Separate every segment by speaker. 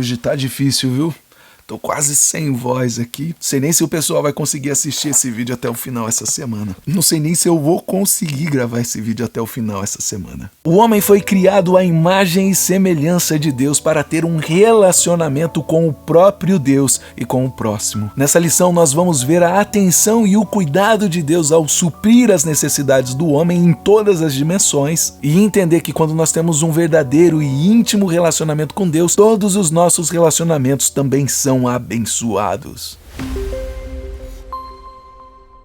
Speaker 1: hoje tá difícil, viu? Tô quase sem voz aqui. Sei nem se o pessoal vai conseguir assistir esse vídeo até o final essa semana. Não sei nem se eu vou conseguir gravar esse vídeo até o final essa semana. O homem foi criado à imagem e semelhança de Deus para ter um relacionamento com o próprio Deus e com o próximo. Nessa lição nós vamos ver a atenção e o cuidado de Deus ao suprir as necessidades do homem em todas as dimensões e entender que quando nós temos um verdadeiro e íntimo relacionamento com Deus, todos os nossos relacionamentos também são abençoados.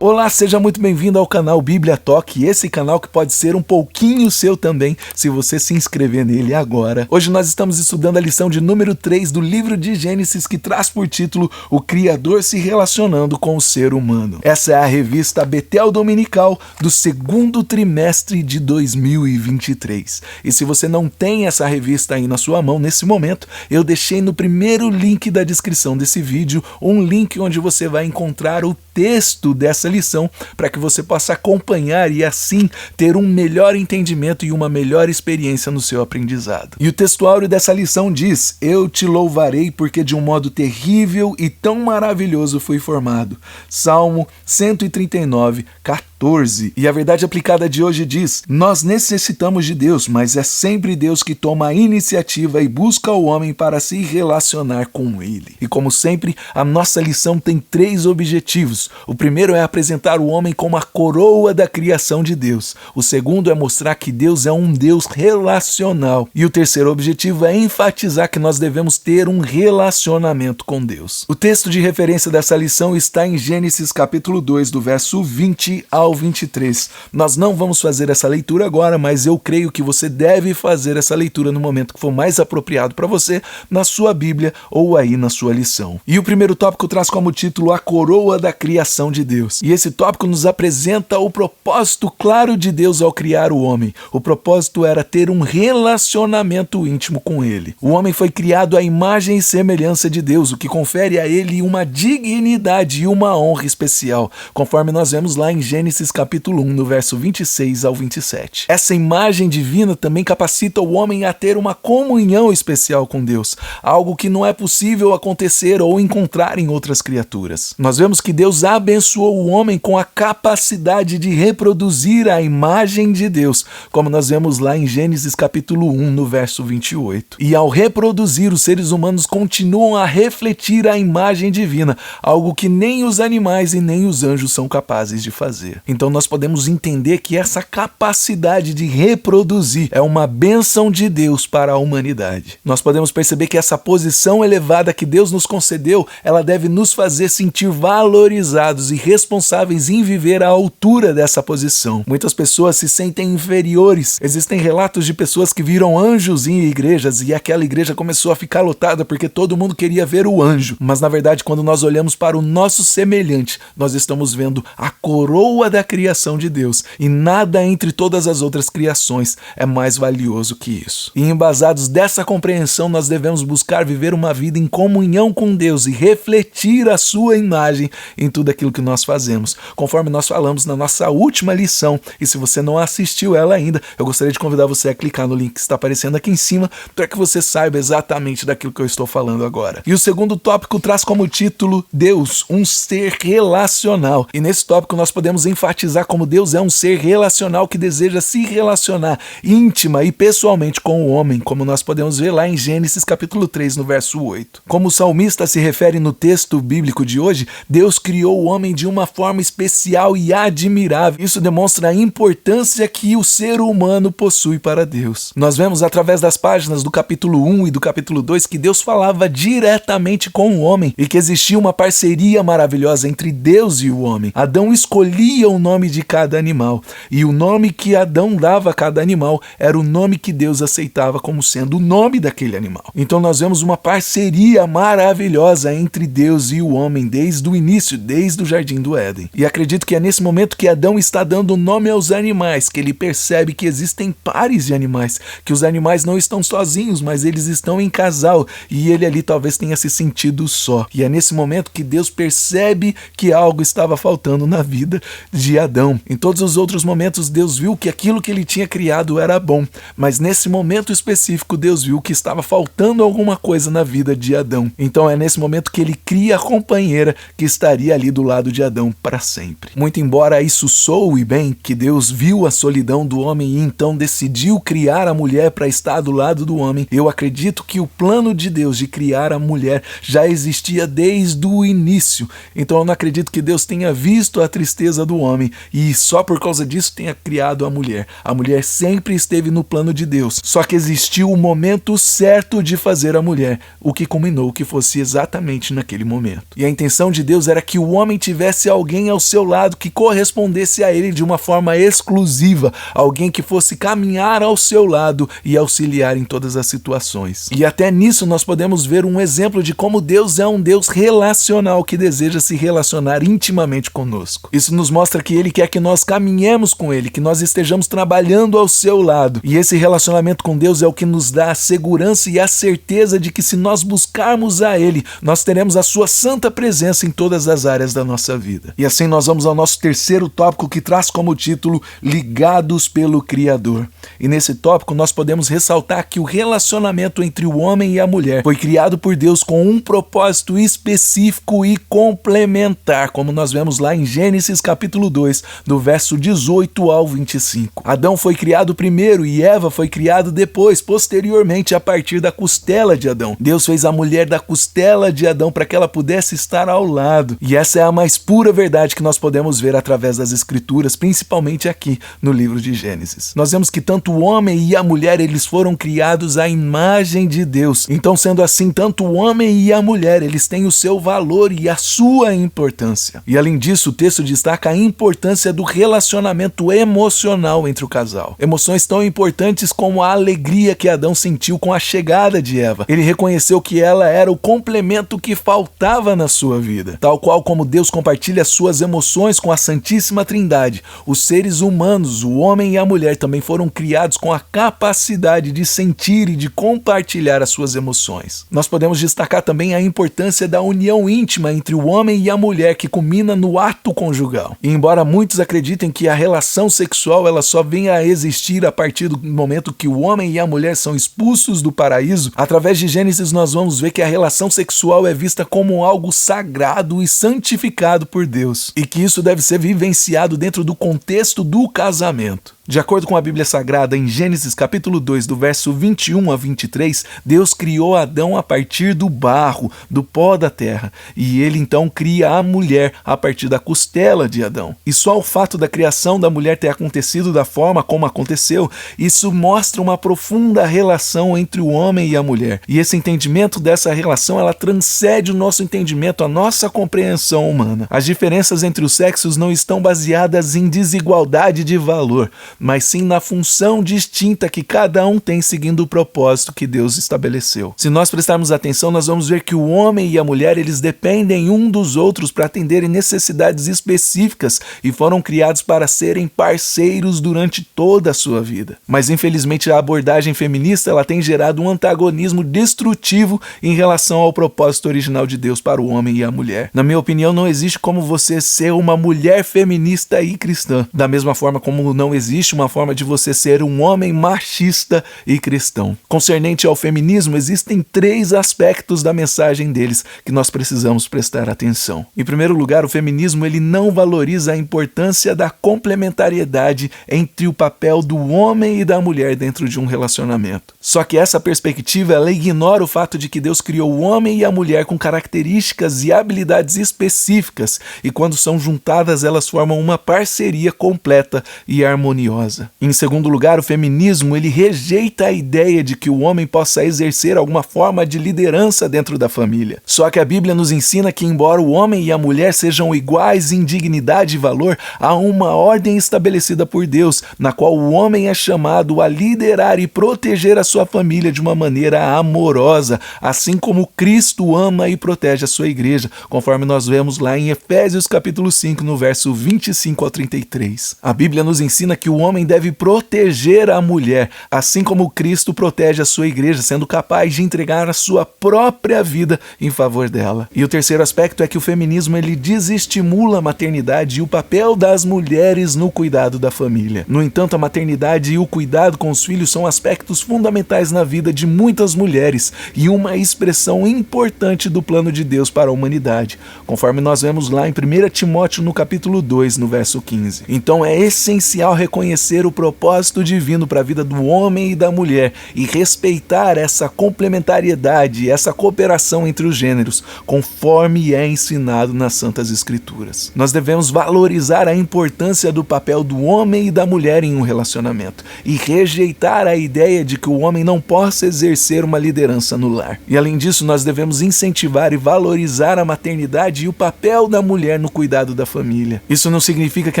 Speaker 1: Olá, seja muito bem-vindo ao canal Bíblia Talk, esse canal que pode ser um pouquinho seu também, se você se inscrever nele agora. Hoje nós estamos estudando a lição de número 3 do livro de Gênesis, que traz por título O Criador se relacionando com o ser humano. Essa é a revista Betel Dominical do segundo trimestre de 2023. E se você não tem essa revista aí na sua mão nesse momento, eu deixei no primeiro link da descrição desse vídeo um link onde você vai encontrar o texto dessa lição para que você possa acompanhar e assim ter um melhor entendimento e uma melhor experiência no seu aprendizado. E o textuário dessa lição diz: Eu te louvarei porque de um modo terrível e tão maravilhoso fui formado. Salmo 139, 14. E a verdade aplicada de hoje diz: Nós necessitamos de Deus, mas é sempre Deus que toma a iniciativa e busca o homem para se relacionar com ele. E como sempre, a nossa lição tem 3 objetivos. O primeiro é apresentar o homem como a coroa da criação de Deus. O segundo é mostrar que Deus é um Deus relacional. E o terceiro objetivo é enfatizar que nós devemos ter um relacionamento com Deus. O texto de referência dessa lição está em Gênesis capítulo 2, do verso 20 ao 23. Nós não vamos fazer essa leitura agora, mas eu creio que você deve fazer essa leitura no momento que for mais apropriado para você, na sua Bíblia ou aí na sua lição. E o primeiro tópico traz como título A Coroa da Criação de Deus. E esse tópico nos apresenta o propósito claro de Deus ao criar o homem. O propósito era ter um relacionamento íntimo com ele. O homem foi criado à imagem e semelhança de Deus, o que confere a ele uma dignidade e uma honra especial, conforme nós vemos lá em Gênesis capítulo 1, no verso 26 ao 27. Essa imagem divina também capacita o homem a ter uma comunhão especial com Deus, algo que não é possível acontecer ou encontrar em outras criaturas. Nós vemos que Deus abençoou o homem com a capacidade de reproduzir a imagem de Deus, como nós vemos lá em Gênesis capítulo 1, no verso 28. E ao reproduzir, os seres humanos continuam a refletir a imagem divina, algo que nem os animais e nem os anjos são capazes de fazer. Então nós podemos entender que essa capacidade de reproduzir é uma bênção de Deus para a humanidade. Nós podemos perceber que essa posição elevada que Deus nos concedeu, ela deve nos fazer sentir valorizados e responsáveis em viver à altura dessa posição. Muitas pessoas se sentem inferiores. Existem relatos de pessoas que viram anjos em igrejas e aquela igreja começou a ficar lotada porque todo mundo queria ver o anjo. Mas na verdade, quando nós olhamos para o nosso semelhante, nós estamos vendo a coroa da criação de Deus, e nada entre todas as outras criações é mais valioso que isso. E embasados dessa compreensão, nós devemos buscar viver uma vida em comunhão com Deus e refletir a sua imagem em tudo aquilo que nós fazemos, conforme nós falamos na nossa última lição. E se você não assistiu ela ainda, eu gostaria de convidar você a clicar no link que está aparecendo aqui em cima, para que você saiba exatamente daquilo que eu estou falando agora. E o segundo tópico traz como título Deus, um ser relacional. E nesse tópico nós podemos enfatizar como Deus é um ser relacional que deseja se relacionar íntima e pessoalmente com o homem, como nós podemos ver lá em Gênesis capítulo 3, no verso 8. Como o salmista se refere no texto bíblico de hoje, Deus criou o homem de uma forma especial e admirável. Isso demonstra a importância que o ser humano possui para Deus. Nós vemos através das páginas do capítulo 1 e do capítulo 2 que Deus falava diretamente com o homem e que existia uma parceria maravilhosa entre Deus e o homem. Adão escolhia o nome de cada animal, e o nome que Adão dava a cada animal era o nome que Deus aceitava como sendo o nome daquele animal. Então nós vemos uma parceria maravilhosa entre Deus e o homem desde o início, desde o Jardim do Éden. E acredito que é nesse momento que Adão está dando nome aos animais, que ele percebe que existem pares de animais, que os animais não estão sozinhos, mas eles estão em casal, e ele ali talvez tenha se sentido só. E é nesse momento que Deus percebe que algo estava faltando na vida de Adão. Em todos os outros momentos, Deus viu que aquilo que ele tinha criado era bom, mas nesse momento específico, Deus viu que estava faltando alguma coisa na vida de Adão. Então é nesse momento que ele cria a companheira que estaria ali do lado de Adão para sempre. Muito embora isso soe bem, que Deus viu a solidão do homem e então decidiu criar a mulher para estar do lado do homem, eu acredito que o plano de Deus de criar a mulher já existia desde o início. Então eu não acredito que Deus tenha visto a tristeza do homem e só por causa disso tenha criado a mulher. A mulher sempre esteve no plano de Deus, só que existiu o momento certo de fazer a mulher, o que culminou que fosse exatamente naquele momento. E a intenção de Deus era que o homem tivesse alguém ao seu lado que correspondesse a ele de uma forma exclusiva, alguém que fosse caminhar ao seu lado e auxiliar em todas as situações. E até nisso nós podemos ver um exemplo de como Deus é um Deus relacional que deseja se relacionar intimamente conosco. Isso nos mostra que Ele quer que nós caminhemos com Ele, que nós estejamos trabalhando ao seu lado. E esse relacionamento com Deus é o que nos dá a segurança e a certeza de que se nós buscarmos a Ele, nós teremos a sua santa presença em todas as áreas da nossa vida. E assim nós vamos ao nosso terceiro tópico que traz como título Ligados pelo Criador. E nesse tópico nós podemos ressaltar que o relacionamento entre o homem e a mulher foi criado por Deus com um propósito específico e complementar, como nós vemos lá em Gênesis capítulo 2, do verso 18 ao 25. Adão foi criado primeiro e Eva foi criado depois, posteriormente a partir da costela de Adão. Deus fez a mulher da costela de Adão para que ela pudesse estar ao lado. E essa é a mais pura verdade que nós podemos ver através das escrituras, principalmente aqui no livro de Gênesis. Nós vemos que tanto o homem e a mulher, eles foram criados à imagem de Deus. Então, sendo assim, tanto o homem e a mulher, eles têm o seu valor e a sua importância. E além disso, o texto destaca a importância do relacionamento emocional entre o casal. Emoções tão importantes como a alegria que Adão sentiu com a chegada de Eva. Ele reconheceu que ela era o complemento que faltava na sua vida. Tal qual como Deus compartilha suas emoções com a Santíssima Trindade, os seres humanos, o homem e a mulher, também foram criados com a capacidade de sentir e de compartilhar as suas emoções. Nós podemos destacar também a importância da união íntima entre o homem e a mulher que culmina no ato conjugal. E embora muitos acreditem que a relação sexual ela só venha a existir a partir do momento que o homem e a mulher são expulsos do paraíso, através de Gênesis nós vamos ver que a relação sexual é vista como algo sagrado e santificado por Deus, e que isso deve ser vivenciado dentro do contexto do casamento. De acordo com a Bíblia Sagrada, em Gênesis capítulo 2, do verso 21 a 23, Deus criou Adão a partir do barro, do pó da terra, e ele então cria a mulher a partir da costela de Adão. E só o fato da criação da mulher ter acontecido da forma como aconteceu, isso mostra uma profunda relação entre o homem e a mulher. E esse entendimento dessa relação, ela transcende o nosso entendimento, a nossa compreensão humana. As diferenças entre os sexos não estão baseadas em desigualdade de valor, mas sim na função distinta que cada um tem seguindo o propósito que Deus estabeleceu. Se nós prestarmos atenção, nós vamos ver que o homem e a mulher, eles dependem um dos outros para atenderem necessidades específicas e foram criados para serem parceiros durante toda a sua vida. Mas infelizmente a abordagem feminista, ela tem gerado um antagonismo destrutivo em relação ao propósito original de Deus para o homem e a mulher. Na minha opinião, não existe como você ser uma mulher feminista e cristã, da mesma forma como não existe uma forma de você ser um homem machista e cristão. Concernente ao feminismo, existem 3 aspectos da mensagem deles que nós precisamos prestar atenção. Em primeiro lugar, o feminismo ele não valoriza a importância da complementariedade entre o papel do homem e da mulher dentro de um relacionamento. Só que essa perspectiva ela ignora o fato de que Deus criou o homem e a mulher com características e habilidades específicas, e quando são juntadas elas formam uma parceria completa e harmoniosa. Em segundo lugar, o feminismo ele rejeita a ideia de que o homem possa exercer alguma forma de liderança dentro da família. Só que a Bíblia nos ensina que, embora o homem e a mulher sejam iguais em dignidade e valor, há uma ordem estabelecida por Deus, na qual o homem é chamado a liderar e proteger a sua família de uma maneira amorosa, assim como Cristo ama e protege a sua igreja, conforme nós vemos lá em Efésios capítulo 5, no verso 25 ao 33. A Bíblia nos ensina que o homem deve proteger a mulher, assim como Cristo protege a sua igreja, sendo capaz de entregar a sua própria vida em favor dela. E o terceiro aspecto é que o feminismo ele desestimula a maternidade e o papel das mulheres no cuidado da família. No entanto, a maternidade e o cuidado com os filhos são aspectos fundamentais na vida de muitas mulheres e uma expressão importante do plano de Deus para a humanidade, conforme nós vemos lá em 1 Timóteo no capítulo 2, no verso 15. Então é essencial reconhecer o propósito divino para a vida do homem e da mulher e respeitar essa complementariedade, essa cooperação entre os gêneros, conforme é ensinado nas Santas Escrituras. Nós devemos valorizar a importância do papel do homem e da mulher em um relacionamento e rejeitar a ideia de que o homem não possa exercer uma liderança no lar. E além disso, nós devemos incentivar e valorizar a maternidade e o papel da mulher no cuidado da família. Isso não significa que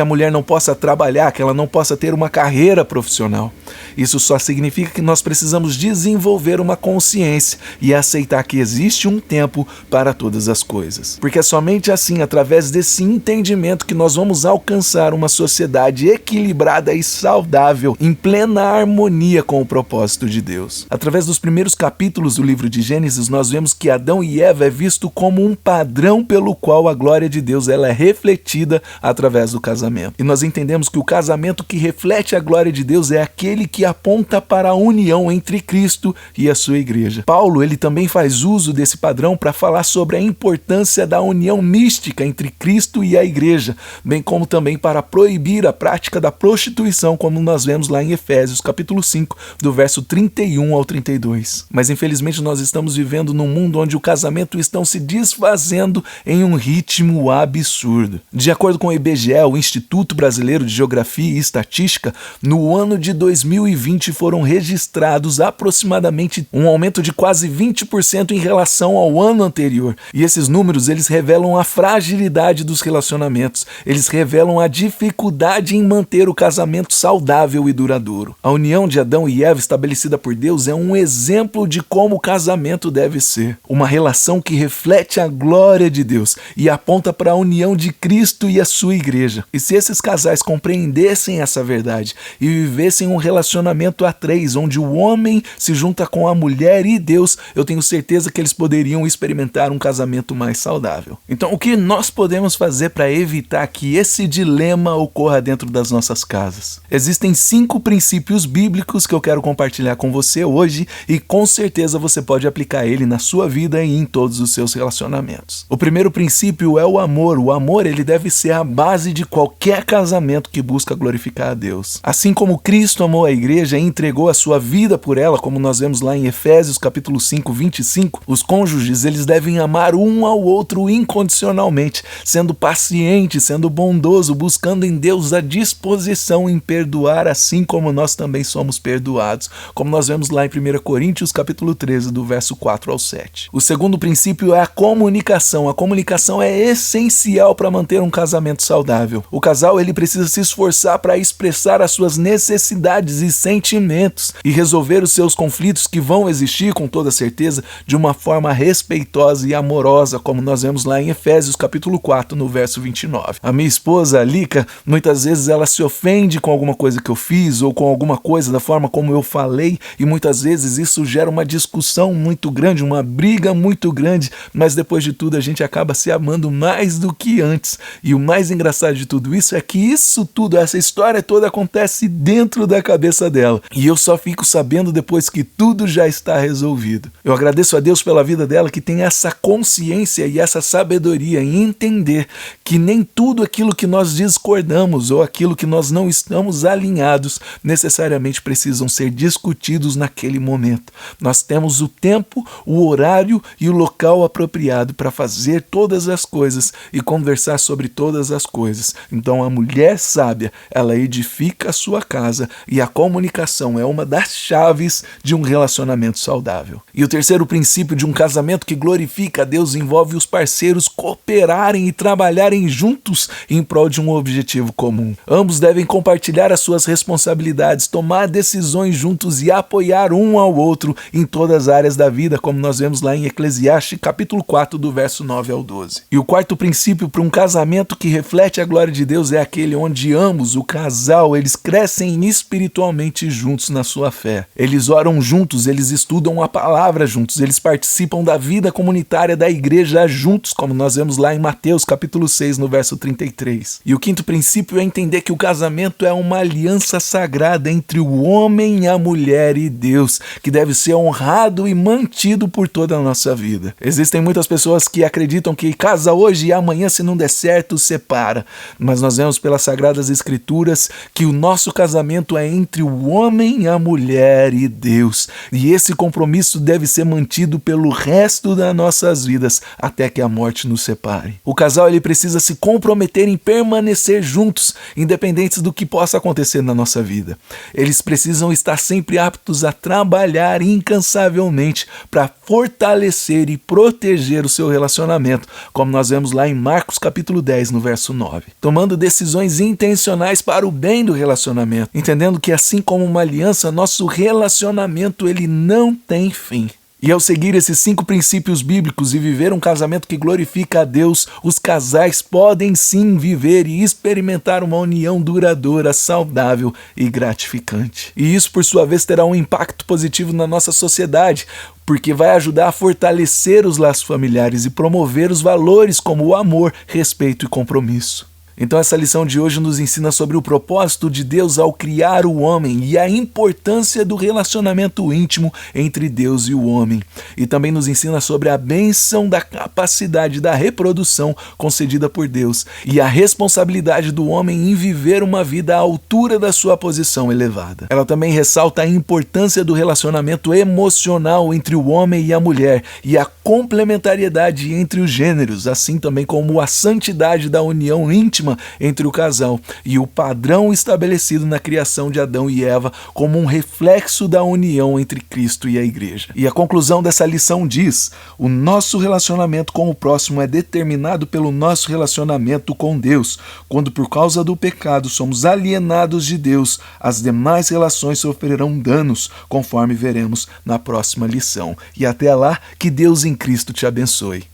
Speaker 1: a mulher não possa trabalhar, que ela não possa ter uma carreira profissional. Isso só significa que nós precisamos desenvolver uma consciência e aceitar que existe um tempo para todas as coisas. Porque é somente assim, através desse entendimento, que nós vamos alcançar uma sociedade equilibrada e saudável, em plena harmonia com o propósito de Deus. Através dos primeiros capítulos do livro de Gênesis, nós vemos que Adão e Eva é visto como um padrão pelo qual a glória de Deus ela é refletida através do casamento. E nós entendemos que o casamento que reflete a glória de Deus é aquele que aponta para a união entre Cristo e a sua igreja. Paulo, ele também faz uso desse padrão para falar sobre a importância da união mística entre Cristo e a igreja, bem como também para proibir a prática da prostituição, como nós vemos lá em Efésios, capítulo 5, do verso 31 ao 32. Mas infelizmente nós estamos vivendo num mundo onde o casamento está se desfazendo em um ritmo absurdo. De acordo com o IBGE, o Instituto Brasileiro de Geografia e Estatística, no ano de 2020 foram registrados aproximadamente um aumento de quase 20% em relação ao ano anterior. E esses números, eles revelam a fragilidade dos relacionamentos. Eles revelam a dificuldade em manter o casamento saudável e duradouro. A união de Adão e Eva estabelecida por Deus é um exemplo de como o casamento deve ser. Uma relação que reflete a glória de Deus e aponta para a união de Cristo e a sua igreja. E se esses casais compreendessem essa verdade e vivessem um relacionamento a três, onde o homem se junta com a mulher e Deus, eu tenho certeza que eles poderiam experimentar um casamento mais saudável. Então, o que nós podemos fazer para evitar que esse dilema ocorra dentro das nossas casas? Existem 5 princípios bíblicos que eu quero compartilhar com você hoje e com certeza você pode aplicar ele na sua vida e em todos os seus relacionamentos. O primeiro princípio é o amor. O amor, ele deve ser a base de qualquer casamento que busca glorificar a Deus. Assim como Cristo amou a igreja e entregou a sua vida por ela, como nós vemos lá em Efésios capítulo 5, 25, os cônjuges, eles devem amar um ao outro incondicionalmente, sendo paciente, sendo bondoso, buscando em Deus a disposição em perdoar, assim como nós também somos perdoados, como nós vemos lá em 1 Coríntios capítulo 13, do verso 4 ao 7. O segundo princípio é a comunicação. A comunicação é essencial para manter um casamento saudável. O casal, ele precisa se esforçar para expressar as suas necessidades e sentimentos e resolver os seus conflitos, que vão existir com toda certeza, de uma forma respeitosa e amorosa, como nós vemos lá em Efésios capítulo 4, no verso 29. A minha esposa, a Lica, muitas vezes ela se ofende com alguma coisa que eu fiz ou com alguma coisa da forma como eu falei, e muitas vezes isso gera uma discussão muito grande, uma briga muito grande, mas depois de tudo a gente acaba se amando mais do que antes. E o mais engraçado de tudo isso é que isso tudo, essa história toda acontece dentro da cabeça dela. E eu só fico sabendo depois que tudo já está resolvido. Eu agradeço a Deus pela vida dela, que tem essa consciência e essa sabedoria em entender que nem tudo aquilo que nós discordamos ou aquilo que nós não estamos alinhados necessariamente precisam ser discutidos naquele momento. Nós temos o tempo, o horário e o local apropriado para fazer todas as coisas e conversar sobre todas as coisas. Então a mulher sábia, ela edifica a sua casa, e a comunicação é uma das chaves de um relacionamento saudável. E o terceiro princípio de um casamento que glorifica a Deus envolve os parceiros cooperarem e trabalharem juntos em prol de um objetivo comum. Ambos devem compartilhar as suas responsabilidades, tomar decisões juntos e apoiar um ao outro em todas as áreas da vida, como nós vemos lá em Eclesiastes capítulo 4, do verso 9 ao 12. E o quarto princípio para um casamento que reflete a glória de Deus é aquele onde ambos, o casal casal, eles crescem espiritualmente juntos na sua fé. Eles oram juntos, eles estudam a palavra juntos, eles participam da vida comunitária da igreja juntos, como nós vemos lá em Mateus capítulo 6, no verso 33. E o quinto princípio é entender que o casamento é uma aliança sagrada entre o homem e a mulher e Deus, que deve ser honrado e mantido por toda a nossa vida. Existem muitas pessoas que acreditam que casa hoje e amanhã, se não der certo, separa. Mas nós vemos pelas Sagradas Escrituras que o nosso casamento é entre o homem, a mulher e Deus. E esse compromisso deve ser mantido pelo resto das nossas vidas, até que a morte nos separe. O casal ele precisa se comprometer em permanecer juntos, independentes do que possa acontecer na nossa vida. Eles precisam estar sempre aptos a trabalhar incansavelmente para fortalecer e proteger o seu relacionamento, como nós vemos lá em Marcos capítulo 10, no verso 9. Tomando decisões intencionais para o bem do relacionamento, entendendo que assim como uma aliança, nosso relacionamento ele não tem fim. E ao seguir esses 5 princípios bíblicos e viver um casamento que glorifica a Deus, os casais podem sim viver e experimentar uma união duradoura, saudável e gratificante. E isso, por sua vez, terá um impacto positivo na nossa sociedade, porque vai ajudar a fortalecer os laços familiares e promover os valores como o amor, respeito e compromisso. Então essa lição de hoje nos ensina sobre o propósito de Deus ao criar o homem e a importância do relacionamento íntimo entre Deus e o homem. E também nos ensina sobre a bênção da capacidade da reprodução concedida por Deus e a responsabilidade do homem em viver uma vida à altura da sua posição elevada. Ela também ressalta a importância do relacionamento emocional entre o homem e a mulher e a complementariedade entre os gêneros, assim também como a santidade da união íntima entre o casal e o padrão estabelecido na criação de Adão e Eva como um reflexo da união entre Cristo e a igreja. E a conclusão dessa lição diz: o nosso relacionamento com o próximo é determinado pelo nosso relacionamento com Deus. Quando por causa do pecado somos alienados de Deus, as demais relações sofrerão danos, conforme veremos na próxima lição. E até lá, que Deus em Cristo te abençoe.